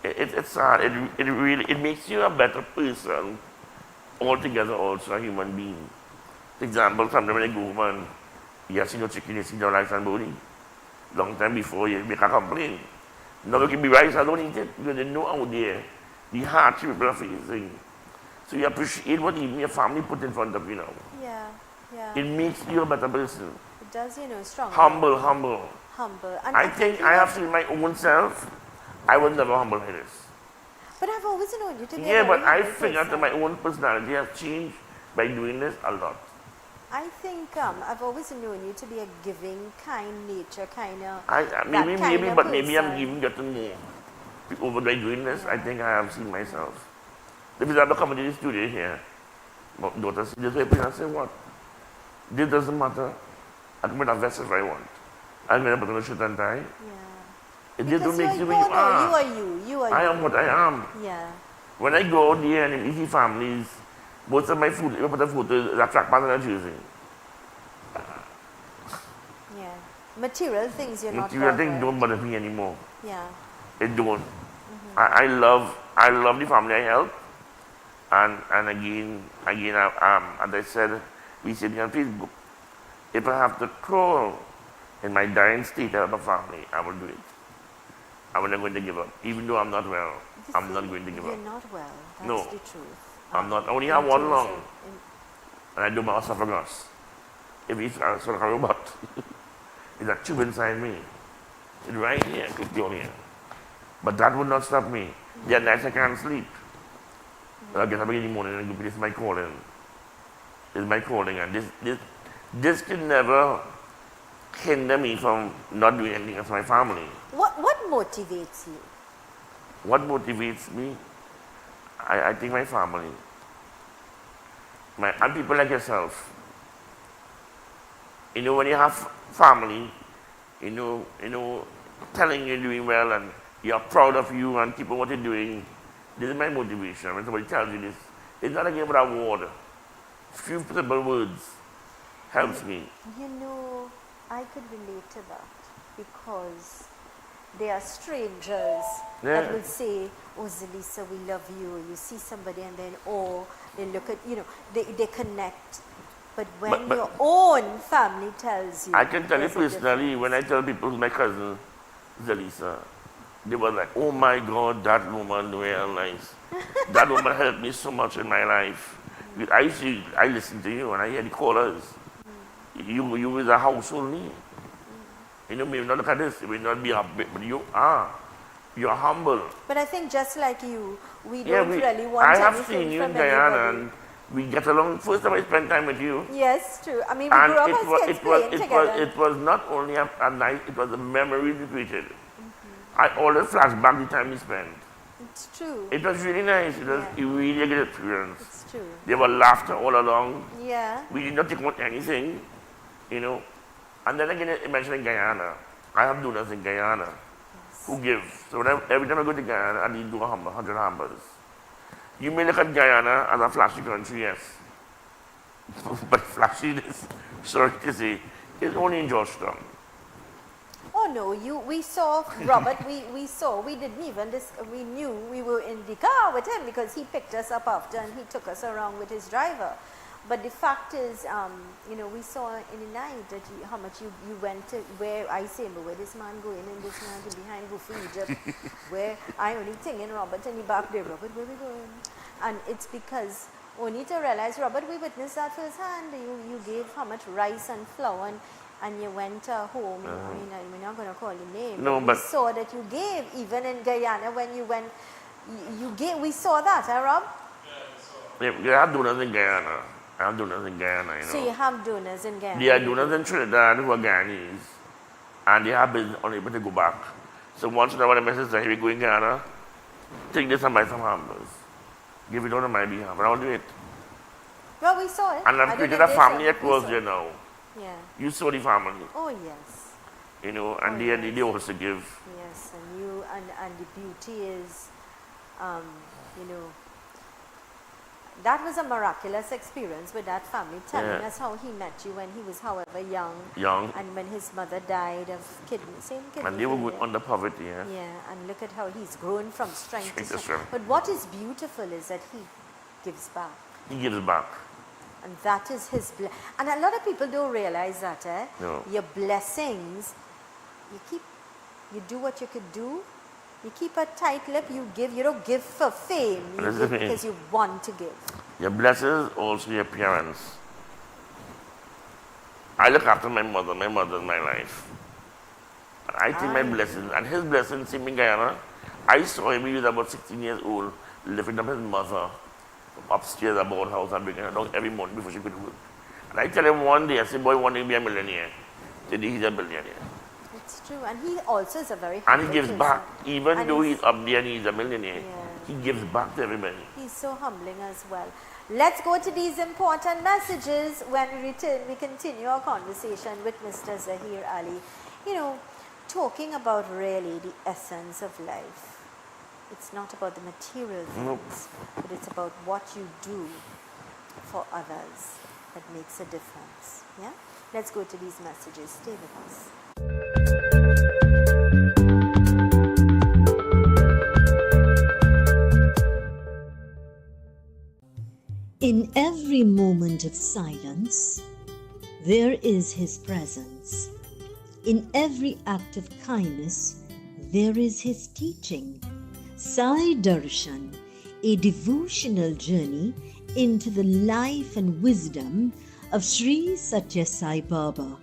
Yeah. It's sad. It makes you a better person altogether, also a human being. For example, sometimes when I go home and you see no chicken, you see no rice and body. Long time before, you make a complaint. Now you can be rice, I don't eat it because they know out there the hardship people are facing. So you appreciate what even your family put in front of you now. Yeah, yeah. It makes you a better person. It does, strong. Humble. Humble. And I think I have seen my own self. I was never humble like this. But I've always known you to be a Yeah, but very I humble figured that person. my own personality has changed by doing this a lot. I think I've always known you to be a giving, kind nature, kind of. Maybe I'm person. even getting more over by doing this. I think I have seen myself. If I come to the studio here, my daughter see this way, and say, what? This doesn't matter. I can wear a vest if I want. I'm going to put on a shirt and tie. Yeah. It just don't Because make you who you are. You are you. I am what I am. Yeah. When I go out there and see families, most of my food, if I put a photo, that track pattern I'm choosing. Yeah. Material things you're not Material things bothered. don't bother me anymore. Yeah. It don't. I love the family I help. And again, as I said, we said on Facebook, if I have to crawl in my dying state to help a family, I will do it. I'm not going to give up. Even though I'm not well, I'm not going to give You're up. not well. That's No. the truth. I'm not. I only have one lung, In- and I do my esophagus. If it's sort of a robot, it's a tube inside me. It's right here, click on here. But that would not stop me. There are nights I can't sleep. But I get up in the morning and go, this is my calling. This is my calling, and this can never hinder me from not doing anything else for my family. What motivates you? What motivates me? I think my family. And people like yourself. When you have family, telling you're doing well and you're proud of you and keeping what you're doing, this is my motivation. When somebody tells you this, it's not a game of award. Few simple words helps me. I could relate to that because they are strangers Yeah. that will say, oh, Zelisa, we love you. You see somebody and then, they look at, they connect But when your own family tells you... I can tell you there's a personally, when I tell people my cousin, Zelisa, they were like, oh my God, that woman real nice. That woman helped me so much in my life. I listen to you and I hear the callers. You was a household name. You know, maybe not look at this, you may not be happy, but you are. You're humble. But I think just like you, we don't really want I have anything seen you from in Guyana anybody. and we get along. First time I spent time with you. Yes, true. I mean, we And grew up as kids playing together. it was not only a night, it was a memory we created. I always flash back the time we spent. It's true. It was really nice. It was a really good experience. It's true. There was laughter all along. Yeah. We did not take out anything, you know. And then again, you mentioned Guyana. I have donors in Guyana who give. So every time I go to Guyana, I need to do 100 hampers. You may look at Guyana as a flashy country, yes. But flashiness, sorry to say, is only in Georgetown. Oh no, we saw Robert, we didn't even, we knew we were in the car with him because he picked us up after and he took us around with his driver. But the fact is, you know, we saw in the night that how much you went to, where I say, but where this man going and this man to behind go for Egypt, where I only think in Robert in the back there, Robert, where we going? And it's because only to realize, Robert, we witnessed that firsthand. You gave how much rice and flour and you went home, I mean, we're not going to call your name. No, but we saw that you gave, even in Guyana when you went, you gave, we saw that, Rob? Yeah, you have donors in Guyana. I have donors in Guyana, you know. So you have donors in Guyana? There are donors in Trinidad who are Guyanese, and they have been unable to go back. So once in a while, the message says, here we go in Guyana, take this and buy some hampers. Give it on my behalf, and I'll do it. Well, we saw it. And I've created a family across there now. Yeah. You saw the family. Oh, yes. You know, and they also give. Yes, and you, and the beauty is, you know, that was a miraculous experience with that family, telling us how he met you when he was however young. And when his mother died of same kidney. And they were under poverty, yeah. Yeah, and look at how he's grown from strength to strength. But what is beautiful is that he gives back. He gives back. And that is his and a lot of people don't realize that, No. Your blessings, you do what you could do. You keep a tight lip, you give. You don't give for fame. You give because you want to give. Your blessings, also your parents. I look after my mother. My mother is my life. And I think my blessings, and his blessings, same in Guyana. I saw him when he was about 16 years old, lifting up his mother from upstairs about house and bringing her down every morning before she could work. And I tell him one day, I say, boy, one day be a millionaire. Today he's a billionaire. It's true, and he also is a very And he gives person. back, even And though he's up there and he's a millionaire. He gives back to everybody. He's so humbling as well. Let's go to these important messages. When we return, we continue our conversation with Mr. Zahir Ali. You know, talking about really the essence of life. It's not about the material things, but it's about what you do for others that makes a difference. Yeah? Let's go to these messages. Stay with us. In every moment of silence, there is His presence. In every act of kindness, there is His teaching. Sai Darshan, a devotional journey into the life and wisdom of Sri Satya Sai Baba.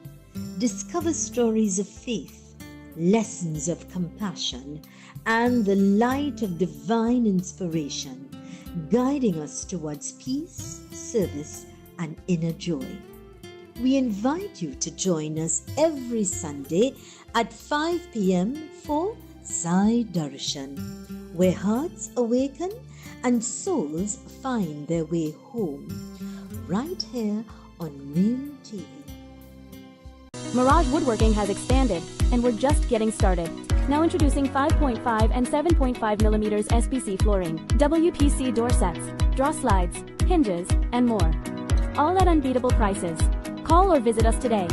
Discover stories of faith, lessons of compassion, and the light of divine inspiration, guiding us towards peace, service, and inner joy. We invite you to join us every Sunday at 5 p.m. for Sai Darshan, where hearts awaken and souls find their way home, right here on Real TV. Mirage Woodworking has expanded, and we're just getting started. Now introducing 5.5 and 7.5 millimeters SPC flooring, WPC door sets, draw slides, hinges, and more. All at unbeatable prices. Call or visit us today.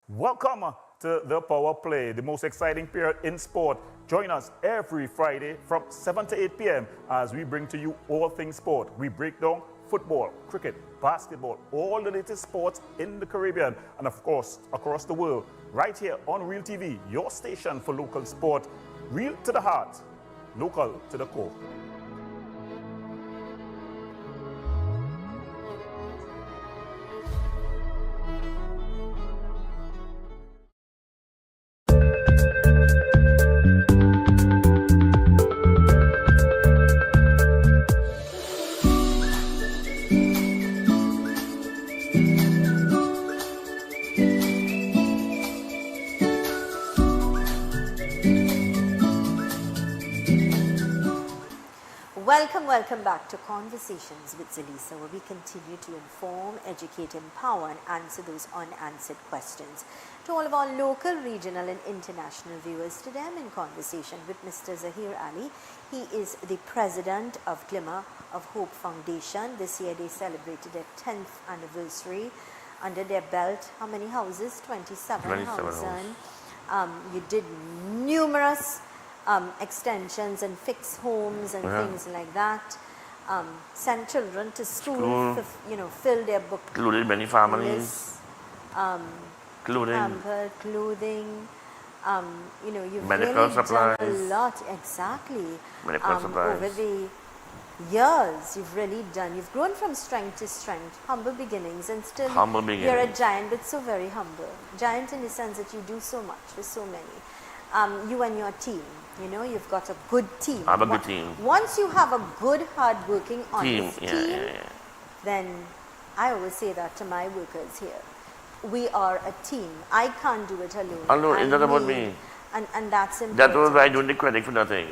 Welcome to The Power Play, the most exciting period in sport. Join us every Friday from 7 to 8 p.m. as we bring to you all things sport. We break down football, cricket, basketball, all the latest sports in the Caribbean and of course across the world, right here on Real TV, your station for local sport, real to the heart, local to the core. Welcome back to Conversations with Zalisa, where we continue to inform, educate, empower, and answer those unanswered questions. To all of our local, regional, and international viewers, today I'm in conversation with Mr. Zahir Ali. He is the president of Glimmer of Hope Foundation. This year they celebrated their 10th anniversary. Under their belt, how many houses? 27,000. You did numerous extensions and fixed homes and things like that. Sent children to school. Fill their book. Included many families. Pampered, clothing. You've medical really supplies. done a lot. Exactly. Medical supplies. Over the years, you've grown from strength to strength. Humble beginnings, and still you're a giant, but so very humble. Giant in the sense that you do so much for so many. You and your team. You've got a good team. I have a good team. Once you have a good, hard-working, honest team, yeah. then I always say that to my workers here. We are a team. I can't do it alone. Alone, it's not about me. And that's important. That's why I don't take credit for nothing.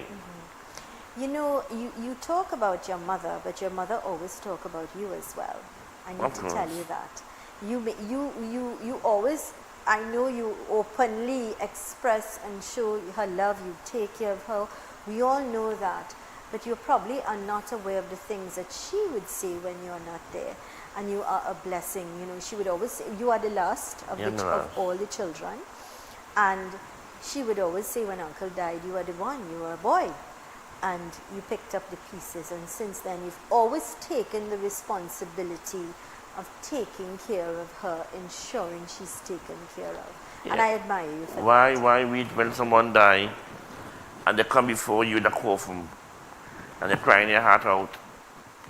You talk about your mother, but your mother always talk about you as well. I need to tell you that. You always, I know you openly express and show her love, you take care of her. We all know that. But you probably are not aware of the things that she would say when you're not there. And you are a blessing. She would always say, you are the last of all the children. And she would always say when Uncle died, you are the one, you were a boy. And you picked up the pieces. And since then, you've always taken the responsibility of taking care of her, ensuring she's taken care of. Yeah. And I admire you for that. Why wait when someone die and they come before you in the coffin and they're crying their heart out,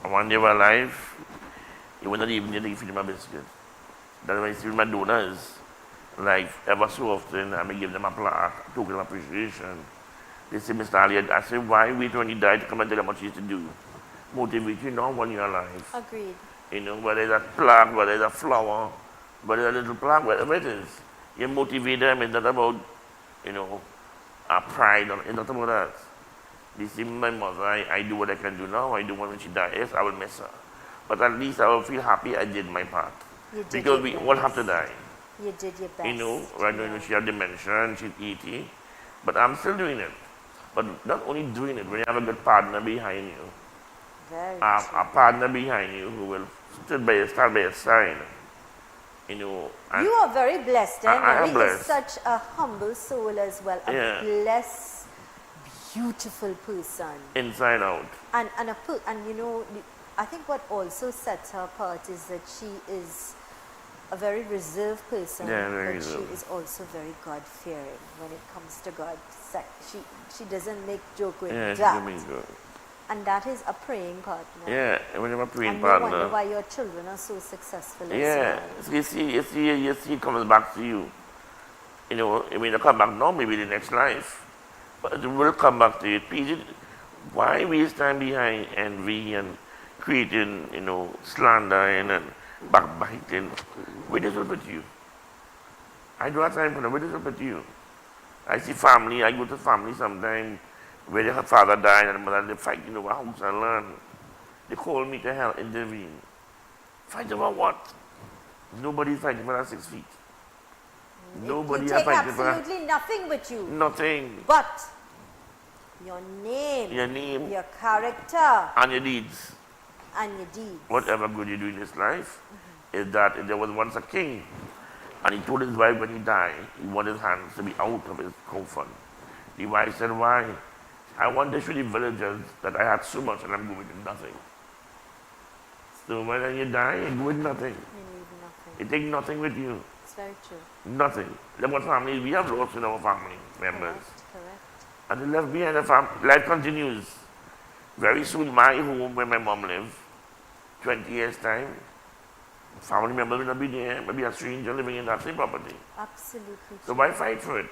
and when they were alive, you would not even need to feed them a biscuit. That's why I see my donors, like ever so often, I may give them a plaque, token of appreciation. They say, Mr. Ali, I say, why wait when you die to come and tell them what you used to do? Motivate you now when you're alive. Agreed. Whether it's a plaque, whether it's a flower, whether it's a little plaque, whatever it is. You motivate them, it's not about, a pride, it's not about that. They see my mother, I do what I can do now, I do when she dies, yes, I will miss her. But at least I will feel happy I did my part. Because we all have to die. You did your best. Right now she has dementia and she's 80, but I'm still doing it. But not only doing it, when you have a good partner behind you, a partner behind you who will stand by your side. You are very blessed. I am blessed. Is such a humble soul as well. A blessed, beautiful person. Inside out. And I think what also sets her apart is that she is a very reserved person, but she is also very God-fearing when it comes to God. She doesn't make joke with that. And that is a praying partner. Yeah, when you're a praying partner. And you wonder why your children are so successful as well. Yeah, you see it comes back to you. It may not come back now, maybe the next life. But it will come back to you. Please, why we stand behind envy and creating, slandering and backbiting? Where does it put you? I don't have time for that. Where does it put you? I see family, I go to family sometimes where their father died and the mother, they fight over house and land. They call me to help intervene. Fight over what? Nobody's fighting for that 6 feet. Nobody is fighting for that. Absolutely nothing with you. Nothing. But your name, your character, and your deeds. Whatever good you do in this life is that there was once a king, and he told his wife when he died, he wanted his hands to be out of his coffin. The wife said, why? I want to show the villagers that I had so much and I'm going with nothing. So when you die, you go with nothing. You leave nothing. You take nothing with you. It's very true. Nothing. Look what families we have lost in our family members. Correct. And they left behind life continues. Very soon, my home where my mom lived, 20 years time, family members will not be there, maybe a stranger living in that same property. Absolutely. So why fight for it?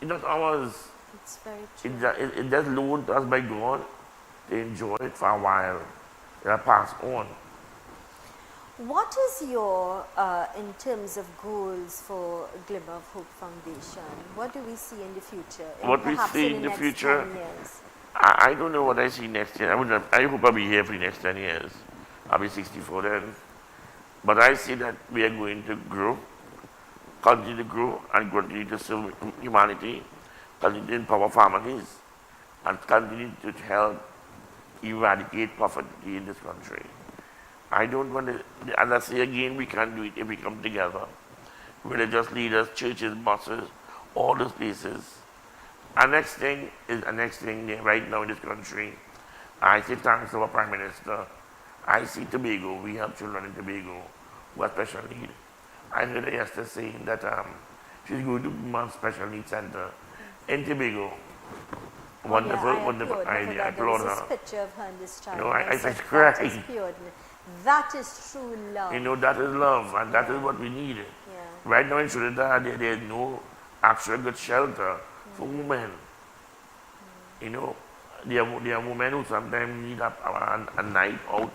It's not ours. It's very true. It just loaned to us by God to enjoy it for a while. It'll pass on. What is your, in terms of goals for Glimmer of Hope Foundation? What do we see in the future? What we perhaps see in the next future, 10 years? I don't know what I see next year. I hope I'll be here for the next 10 years. I'll be 64 then. But I see that we are going to grow, continue to grow, and continue to serve humanity, continue to empower families, and continue to help eradicate poverty in this country. I don't want to, as I say again, we can't do it if we come together. Religious leaders, churches, mosques, all those places. Our next thing right now in this country. I say thanks to our Prime Minister. I see Tobago, we have children in Tobago who have special need. I heard her yesterday saying that she's going to Mount Special Needs Center in Tobago. Wonderful idea. I applaud her. There was this picture of her and this child. You know, I said, cried. that is pure. That is true love. You know, that is love, and that is what we need. Yeah. Right now in Trinidad, there is no actual good shelter for women. You know, there are women who sometimes need a night out,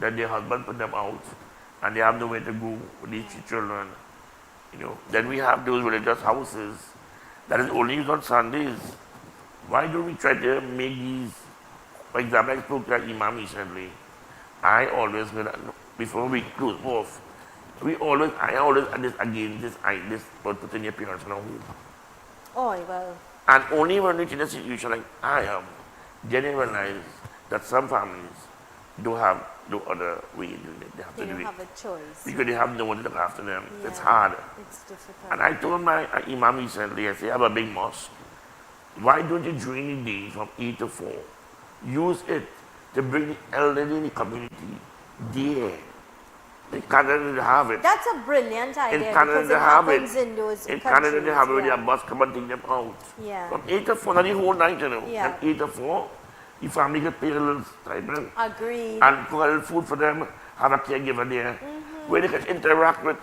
that their husband put them out, and they have nowhere to go with these children. You know, then we have those religious houses that is only used on Sundays. Why don't we try to make these, for example, I spoke to an imam recently. I always, before we close off, I always against this putting your parents in a home. Oh, well. And only when we reach in a situation like I am, then I realize that some families don't have no other way to do it. They have to do it. They don't have a choice. Because they have no one to look after them. Yeah. It's hard. It's difficult. And I told my imam recently, I say, I have a big mosque. Why don't you during the day from 8 to 4, use it to bring the elderly in the community there. In Canada, they have it. That's a brilliant idea. In Canada, because they it have it. happens in those In countries. Canada, they have it with their bus come and take them out. Yeah. From 8 to 4, not the whole night, you know. Yeah. From 8 to 4, the family can pay a little stipend. Agreed. And cook a little food for them, have a caregiver there, where they can interact with.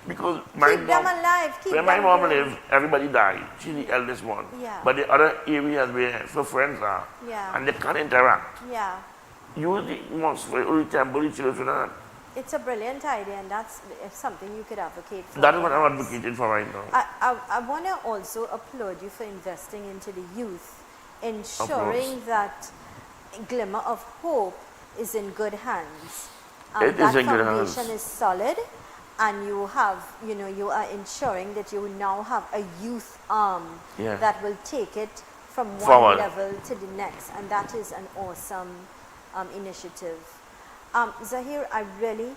Because my keep them alive. Keep where them my mom going. lived, everybody died. She's the eldest one. Yeah. But the other areas where her friends are, Yeah. and they can't interact. Yeah. Use the mosque for the temple, the children. It's a brilliant idea, and that's something you could advocate for. That is what I'm advocating for right now. I want to also applaud you for investing into the youth, ensuring that Glimmer of Hope is in good hands. It is in good hands. That foundation is solid, and you are ensuring that you now have a youth arm Yeah. that will take it from one Forward. level to the next, and that is an awesome initiative. Zahir, I really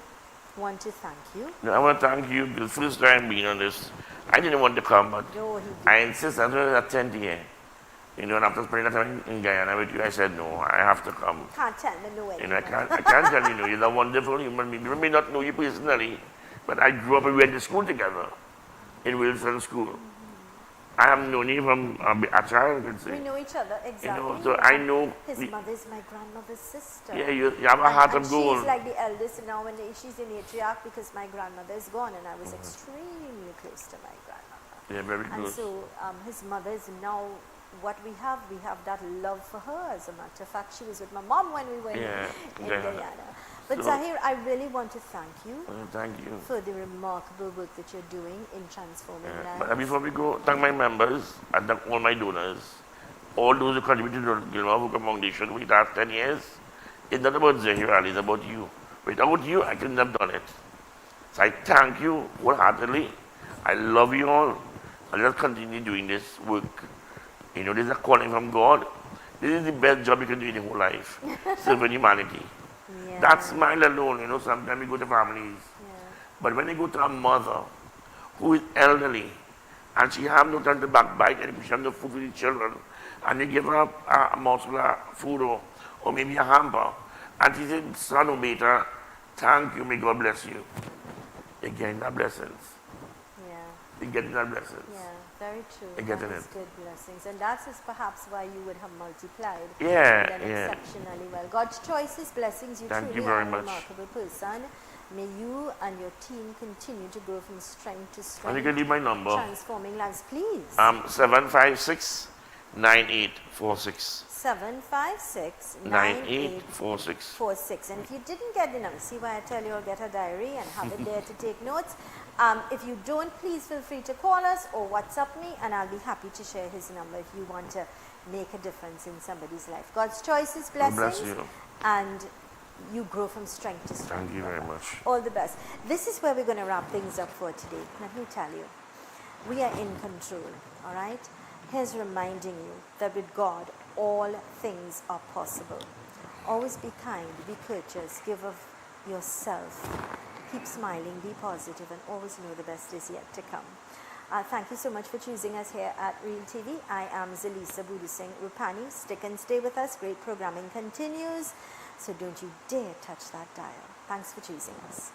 want to thank you. I want to thank you because first time being on this. I didn't want to come, but No, he I insist I'm going to attend here. You know, and after spending that time in Guyana with you, I said, no, I have to come. can't tell me no You know, I can't tell you, no, you're a wonderful human being. You may not know you personally, but I grew up and we went to school together in Wilson School. I have known you from a child, you could say. We know each other, exactly. You know, so I know. His mother is my grandmother's sister. Yeah, you have a heart of gold. She's like the eldest now, and she's the matriarch because my grandmother is gone, and I was extremely close to my grandmother. Yeah, very And good. so his mother is now what we have. We have that love for her. As a matter of fact, she was with my mom when we were in Guyana. But So- Zahir, I really want to thank you Thank you. for the remarkable work that you're doing in transforming lives. But before we go, thank my members and thank all my donors, all those who contributed to the Gilmore of Hope Foundation over the last 10 years. It's not about Zahir Ali, it's about you. Without you, I couldn't have done it. So I thank you wholeheartedly. I love you all. I'll just continue doing this work. You know, this is a calling from God. This is the best job you can do in your whole life, serving humanity. Yeah. That smile alone, you know, sometimes we go to families. But when you go to a mother who is elderly and she has no time to backbite and she has no food for the children, and you give her a morsel of food or maybe a hamper, and she says, son or beta, Thank you. May God bless you. You're getting that blessings. Yeah. You're getting that blessings. Yeah, very true. You're getting That is it. good blessings. And that is perhaps why you would have multiplied. Yeah, and done yeah. exceptionally well. God's choices, blessings. You Thank truly you very are a much. remarkable person. May you and your team continue to grow from strength to strength. And you can leave my number. Transforming lives, please. 756 9846. 756-9846. And if you didn't get the number, see why I tell you all get a diary and have it there to take notes. If you don't, please feel free to call us or WhatsApp me, and I'll be happy to share his number if you want to make a difference in somebody's life. God's choices, God blessings, bless you. and you grow from strength to strength. Thank you very much. All the best. This is where we're going to wrap things up for today. Let me tell you, we are in control, all right? Here's reminding you that with God, all things are possible. Always be kind, be courteous, give of yourself. Keep smiling, be positive, and always know the best is yet to come. Thank you so much for choosing us here at Real TV. I am Zalisa Budu Singh Rupani. Stick and stay with us. Great programming continues. So don't you dare touch that dial. Thanks for choosing us.